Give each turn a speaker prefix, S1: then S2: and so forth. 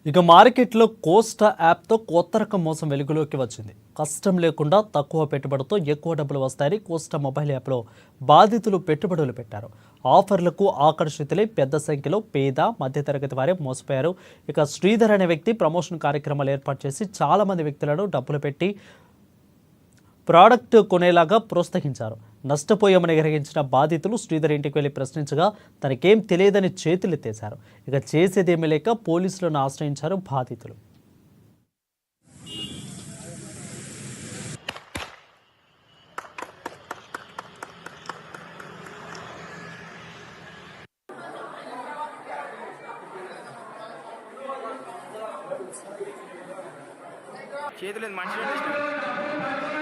S1: ఇక మార్కెట్లో కోస్టా యాప్తో కొత్త రకం మోసం వెలుగులోకి వచ్చింది. కష్టం లేకుండా తక్కువ పెట్టుబడితో ఎక్కువ డబ్బులు వస్తాయని కోస్టా మొబైల్ యాప్లో బాధితులు పెట్టుబడులు పెట్టారు. ఆఫర్లకు ఆకర్షితులై పెద్ద సంఖ్యలో పేద మధ్యతరగతి వారే మోసపోయారు. ఇక శ్రీధర్ అనే వ్యక్తి ప్రమోషన్ కార్యక్రమాలు ఏర్పాటు చేసి చాలా మంది వ్యక్తులను డబ్బులు పెట్టి ప్రోడక్ట్ కొనేలాగా ప్రోత్సహించారు. నష్టపోయామని గ్రహించిన బాధితులు శ్రీధర్ ఇంటికి వెళ్లి ప్రశ్నించగా తనకేం తెలియదని చేతులెత్తేశారు. ఇక చేసేదేమీ లేక పోలీసులను ఆశ్రయించారు బాధితులు.
S2: చేతులేదు మనిషి